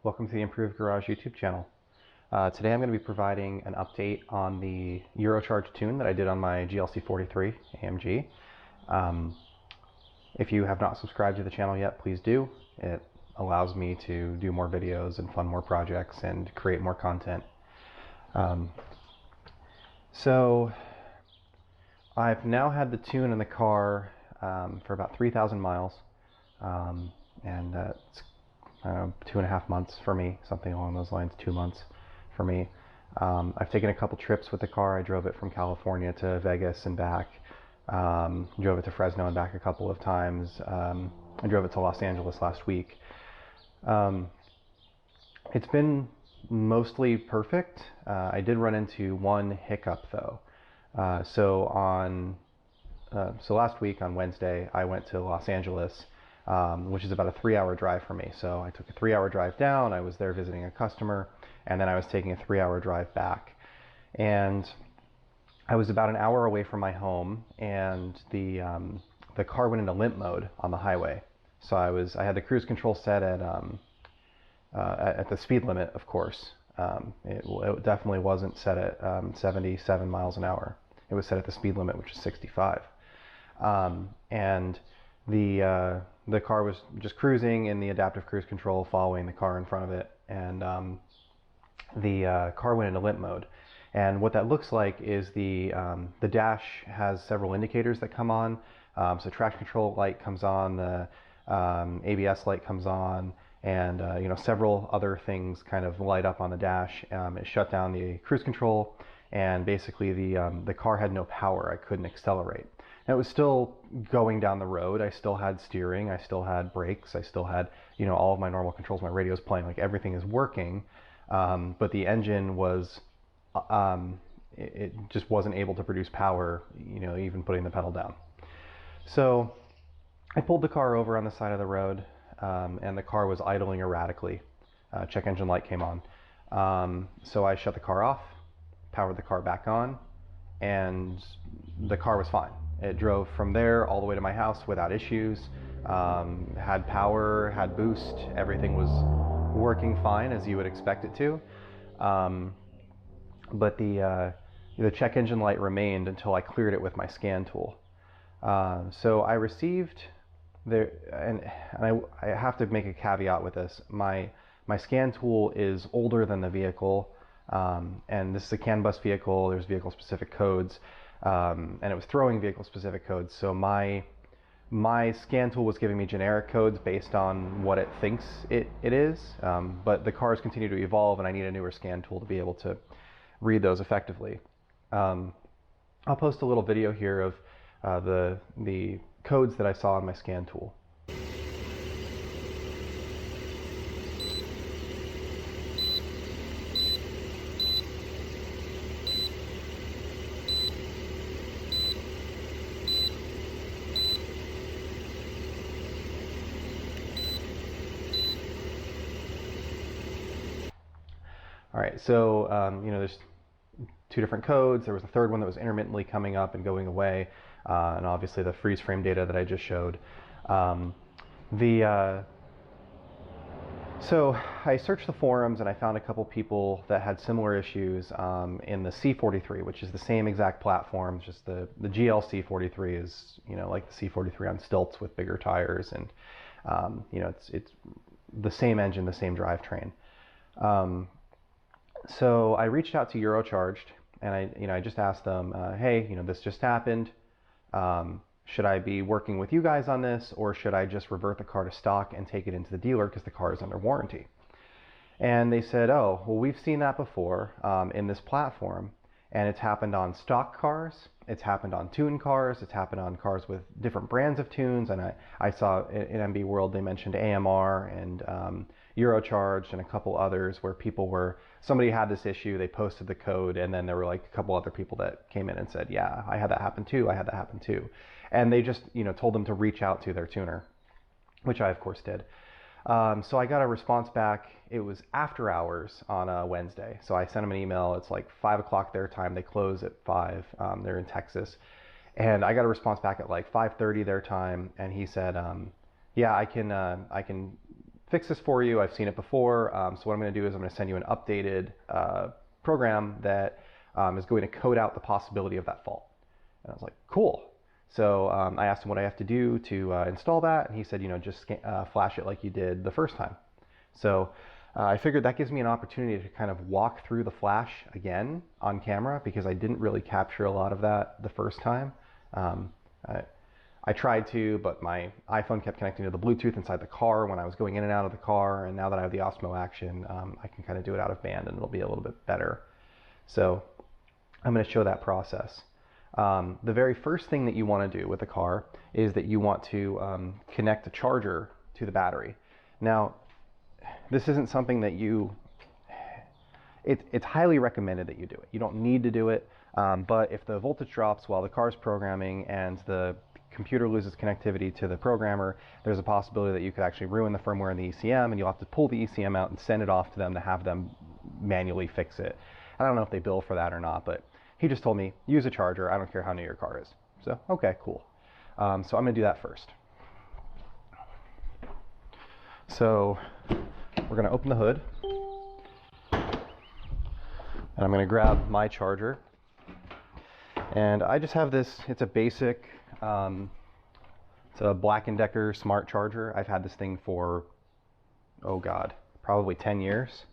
Welcome to the Improved Garage YouTube channel. Today I'm going to be providing an update on the Eurocharged tune that I did on my GLC43 AMG. If you have not subscribed to the channel yet, please do. It allows me to do more videos and fund more projects and create more content. So I've now had the tune in the car for about 3,000 miles, and it's 2.5 months for me, something along those lines, 2 months for me. I've taken a couple trips with the car. I drove it from California to Vegas and back. Drove it to Fresno and back a couple of times. I drove it to Los Angeles last week. It's been mostly perfect. I did run into one hiccup though. So last week on Wednesday, I went to Los Angeles, which is about a 3-hour drive for me. So I took a 3-hour drive down. I was there visiting a customer, and then I was taking a 3-hour drive back. And I was about an hour away from my home, and the car went into limp mode on the highway. So I had the cruise control set at the speed limit, of course. It definitely wasn't set at 77 miles an hour. It was set at the speed limit, which is 65. And the car was just cruising in the adaptive cruise control, following the car in front of it, and the car went into limp mode. And what that looks like is the dash has several indicators that come on. So traction control light comes on, the ABS light comes on, and several other things kind of light up on the dash. It shut down the cruise control, and basically the car had no power. I couldn't accelerate. And it was still going down the road. I still had steering, I still had brakes, I still had all of my normal controls. My radio's playing, like everything is working, but the engine was it just wasn't able to produce power, even putting the pedal down. So I pulled the car over on the side of the road, and the car was idling erratically. Check engine light came on. So I shut the car off, powered the car back on, and the car was fine. It drove from there all the way to my house without issues, had power, had boost, everything was working fine as you would expect it to. But the check engine light remained until I cleared it with my scan tool. So I received and I have to make a caveat with this. My scan tool is older than the vehicle, and this is a CAN bus vehicle. There's vehicle specific codes, and it was throwing vehicle specific codes. So my scan tool was giving me generic codes based on what it thinks it is, but the cars continue to evolve, and I need a newer scan tool to be able to read those effectively. I'll post a little video here of the codes that I saw on my scan tool. All right, so there's 2 different codes. There was a third one that was intermittently coming up and going away, and obviously the freeze frame data that I just showed. So I searched the forums, and I found a couple people that had similar issues in the C43, which is the same exact platform. Just the GLC43 is like the C43 on stilts with bigger tires, and it's the same engine, the same drivetrain. So I reached out to Eurocharged, and I just asked them, hey, this just happened. Should I be working with you guys on this, or should I just revert the car to stock and take it into the dealer because the car is under warranty? And they said, oh, well, we've seen that before in this platform, and it's happened on stock cars, it's happened on tune cars, it's happened on cars with different brands of tunes. And I saw in MB World they mentioned AMR and Eurocharged and a couple others where somebody had this issue, they posted the code, and then there were like a couple other people that came in and said, yeah, I had that happen too, I had that happen too. And they just told them to reach out to their tuner, which I of course did. So I got a response back. It was after hours on a Wednesday. So I sent them an email. It's like 5 o'clock their time. They close at 5. They're in Texas. And I got a response back at like 5:30 their time. And he said, yeah, I can fix this for you. I've seen it before. So what I'm going to do is I'm going to send you an updated program that is going to code out the possibility of that fault. And I was like, cool. So I asked him what I have to do to install that, and he said, just flash it like you did the first time. So I figured that gives me an opportunity to kind of walk through the flash again on camera, because I didn't really capture a lot of that the first time. I tried to, but my iPhone kept connecting to the Bluetooth inside the car when I was going in and out of the car, and now that I have the Osmo Action, I can kind of do it out of band, and it'll be a little bit better. So I'm going to show that process. The very first thing that you want to do with a car is that you want to connect a charger to the battery. Now, this isn't something that it's highly recommended that you do it. You don't need to do it, but if the voltage drops while the car's programming and the computer loses connectivity to the programmer, there's a possibility that you could actually ruin the firmware in the ECM, and you'll have to pull the ECM out and send it off to them to have them manually fix it. I don't know if they bill for that or not, but he just told me, use a charger. I don't care how new your car is. So, okay, cool. So I'm going to do that first. So we're going to open the hood, and I'm going to grab my charger. And I just have this, it's a basic, it's a Black & Decker smart charger. I've had this thing for, oh God, probably 10 years.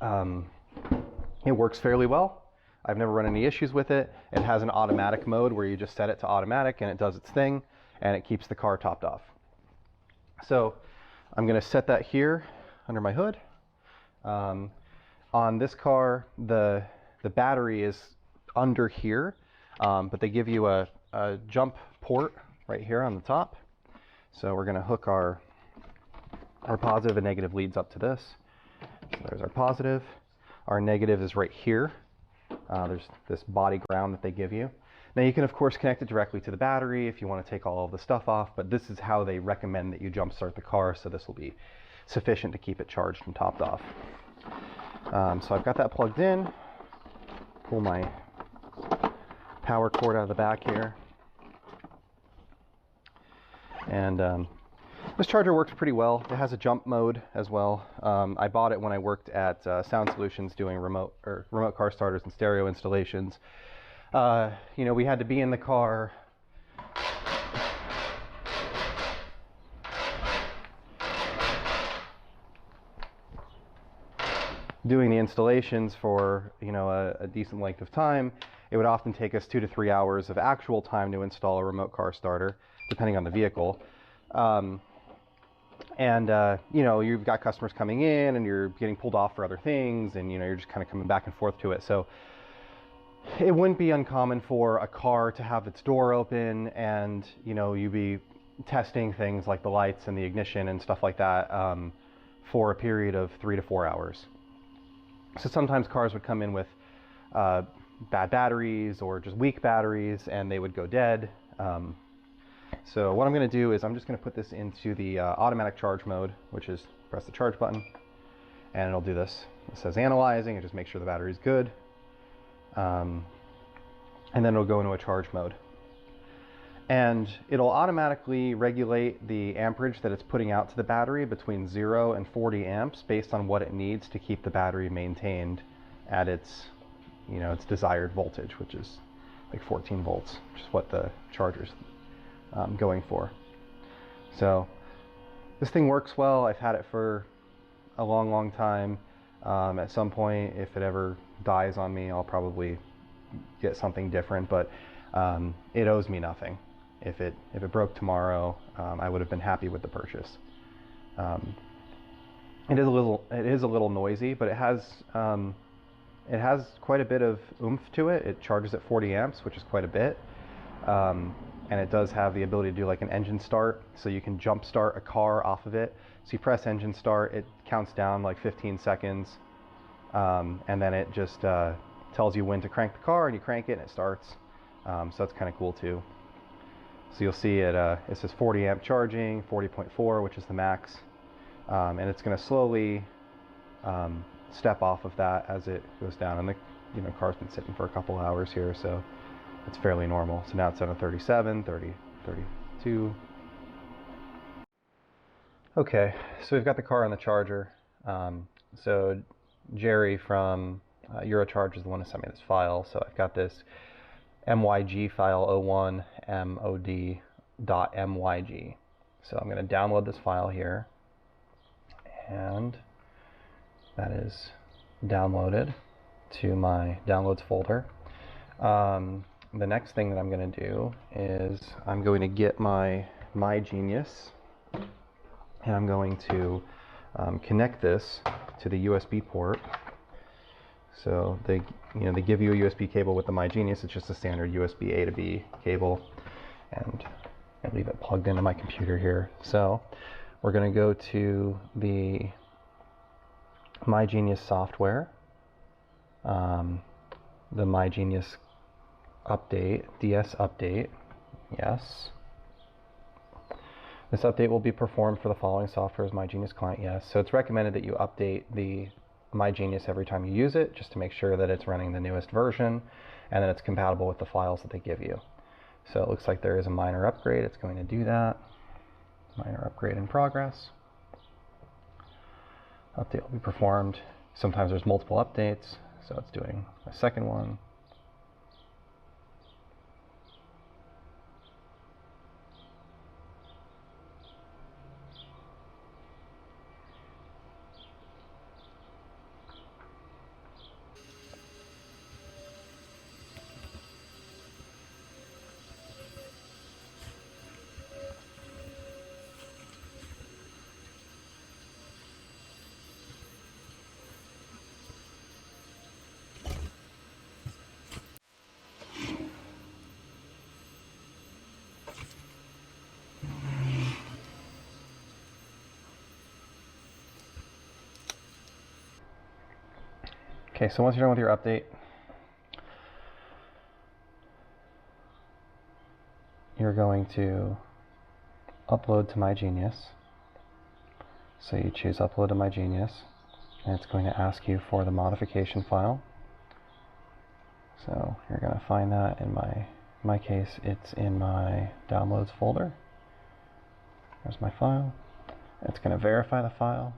It works fairly well. I've never run any issues with it. It has an automatic mode where you just set it to automatic and it does its thing, and it keeps the car topped off. So I'm going to set that here under my hood. On this car, the battery is under here, but they give you a jump port right here on the top. So we're going to hook our positive and negative leads up to this. So there's our positive. Our negative is right here. There's this body ground that they give you. Now you can of course connect it directly to the battery if you want to take all of the stuff off, but this is how they recommend that you jump start the car, so this will be sufficient to keep it charged and topped off. So I've got that plugged in. Pull my power cord out of the back here. And this charger works pretty well. It has a jump mode as well. I bought it when I worked at Sound Solutions doing remote car starters and stereo installations. We had to be in the car doing the installations for a decent length of time. It would often take us 2 to 3 hours of actual time to install a remote car starter, depending on the vehicle. You've got customers coming in and you're getting pulled off for other things, and you're just kind of coming back and forth to it. So it wouldn't be uncommon for a car to have its door open and you'd be testing things like the lights and the ignition and stuff like that for a period of 3 to 4 hours. So sometimes cars would come in with bad batteries or just weak batteries, and they would go dead. So what I'm going to do is I'm just going to put this into the automatic charge mode, which is press the charge button, and it'll do this. It says analyzing, and just make sure the battery's good. And then it'll go into a charge mode. And it'll automatically regulate the amperage that it's putting out to the battery between 0 and 40 amps based on what it needs to keep the battery maintained at its desired voltage, which is like 14 volts, which is what the charger's going for. So this thing works well. I've had it for a long time. At some point, if it ever dies on me, I'll probably get something different, but it owes me nothing. If it broke tomorrow, I would have been happy with the purchase. It is a little noisy, but it has quite a bit of oomph to it. It charges at 40 amps, which is quite a bit. And it does have the ability to do like an engine start, so you can jump start a car off of it. So you press engine start, it counts down like 15 seconds, and then it just tells you when to crank the car, and you crank it and it starts. So that's kind of cool too. So you'll see it says 40 amp charging, 40.4, which is the max, and it's going to slowly step off of that as it goes down. And the car's been sitting for a couple hours here, so it's fairly normal. So now it's at a 37, 30, 32. Okay, so we've got the car on the charger. So Jerry from Eurocharged is the one who sent me this file. So I've got this MyG file 01 mod.myg. So I'm going to download this file here, and that is downloaded to my downloads folder. The next thing that I'm going to do is I'm going to get my MyGenius, and I'm going to connect this to the USB port. So they give you a USB cable with the MyGenius. It's just a standard USB A to B cable, and I leave it plugged into my computer here. So we're going to go to the MyGenius software, the MyGenius update, DS update, yes. This update will be performed for the following software as MyGenius client, yes. So it's recommended that you update the MyGenius every time you use it, just to make sure that it's running the newest version and that it's compatible with the files that they give you. So it looks like there is a minor upgrade. It's going to do that. Minor upgrade in progress. Update will be performed. Sometimes there's multiple updates, so it's doing a second one. Okay, so once you're done with your update, you're going to upload to MyGenius. So you choose upload to MyGenius, and it's going to ask you for the modification file. So you're going to find that in my case, it's in my downloads folder. There's my file. It's going to verify the file,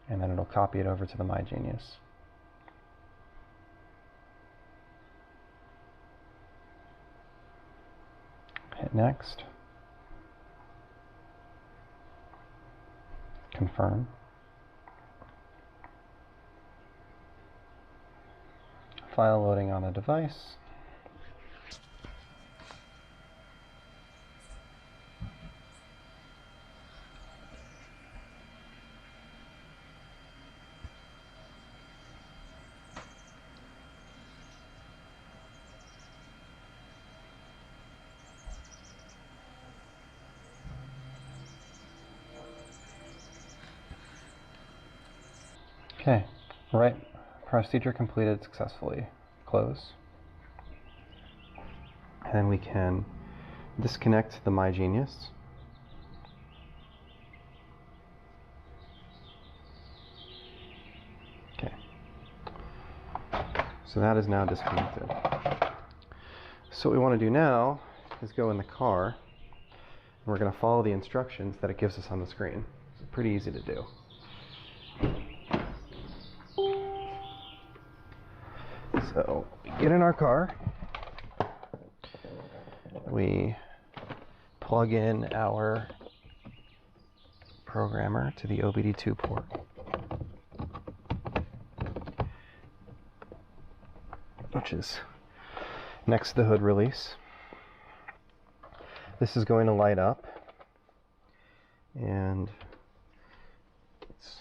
and then it'll copy it over to the MyGenius. Hit next. Confirm. File loading on the device. Okay, right, procedure completed successfully. Close. And then we can disconnect the MyGenius. Okay, so that is now disconnected. So what we want to do now is go in the car, and we're going to follow the instructions that it gives us on the screen. It's pretty easy to do. So we get in our car, we plug in our programmer to the OBD2 port. Which is next to the hood release. This is going to light up, and it's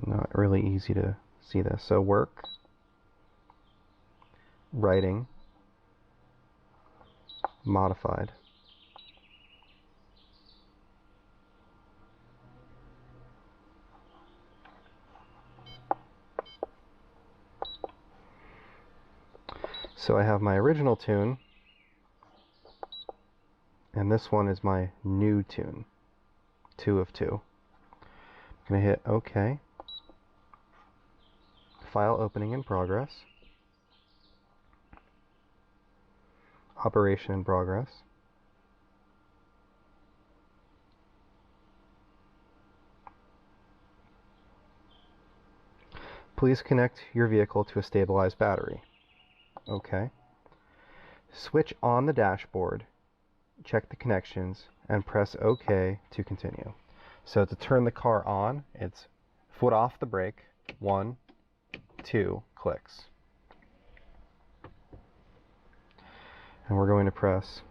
not really easy to see this. So work, writing, modified. So I have my original tune, and this one is my new tune, 2 of 2. I'm going to hit OK. File opening in progress. Operation in progress. Please connect your vehicle to a stabilized battery. Okay. Switch on the dashboard, check the connections, and press OK to continue. So to turn the car on, it's foot off the brake, 1, 2 clicks. And we're going to press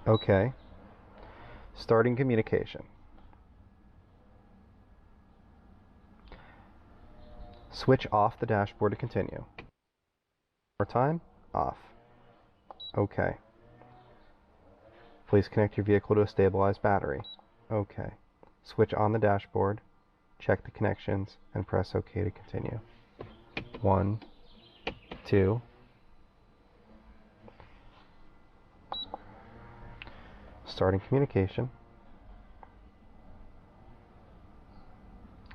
OK. Starting communication. Switch off the dashboard to continue. More time, off. OK. Please connect your vehicle to a stabilized battery. OK. Switch on the dashboard, check the connections, and press OK to continue. 1, 2. Starting communication.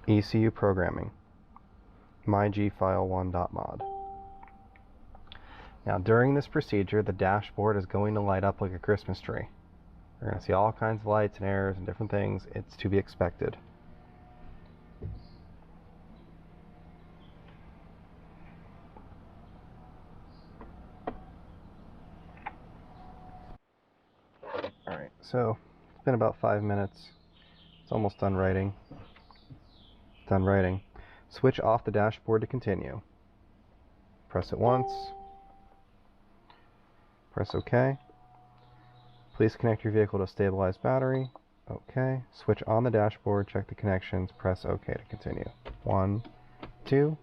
ECU programming. MyGfile1.mod. Now during this procedure, the dashboard is going to light up like a Christmas tree. You're going to see all kinds of lights and errors and different things. It's to be expected. Alright, so it's been about 5 minutes. It's almost done writing. Done writing. Switch off the dashboard to continue. Press it once. Press OK. Please connect your vehicle to a stabilized battery. OK. Switch on the dashboard, check the connections, press OK to continue. 1, 2.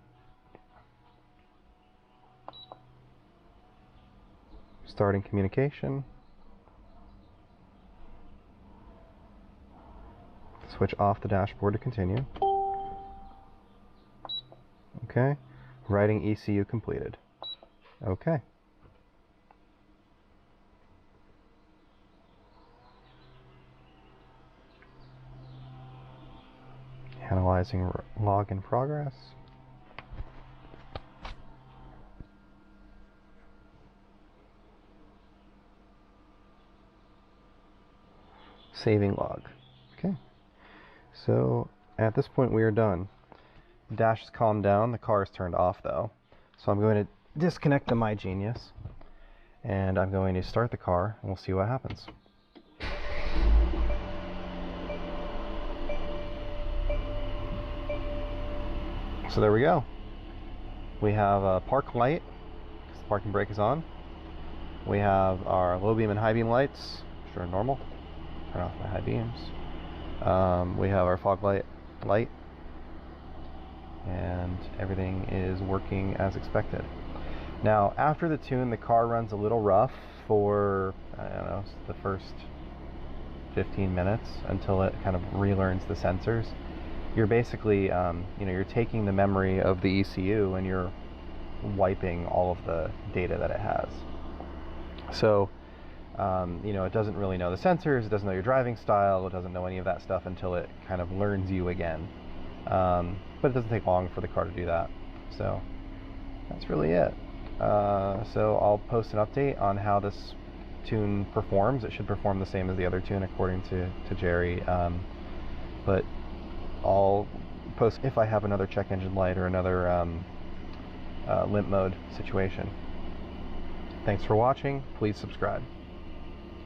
Starting communication. Switch off the dashboard to continue. OK. Writing ECU completed. OK. Analyzing log in progress. Saving log. Okay. So at this point we are done. The dash has calmed down. The car is turned off though. So I'm going to disconnect the MyGenius and I'm going to start the car and we'll see what happens. So there we go. We have a park light, because the parking brake is on. We have our low beam and high beam lights, which are normal. Turn off my high beams. We have our fog light, and everything is working as expected. Now, after the tune, the car runs a little rough for, I don't know, the first 15 minutes until it kind of relearns the sensors. You're basically, you're taking the memory of the ECU and you're wiping all of the data that it has. So, it doesn't really know the sensors, it doesn't know your driving style, it doesn't know any of that stuff until it kind of learns you again. But it doesn't take long for the car to do that. So, that's really it. So I'll post an update on how this tune performs. It should perform the same as the other tune according to Jerry. But I'll post if I have another check engine light or another limp mode situation. Thanks for watching. Please subscribe.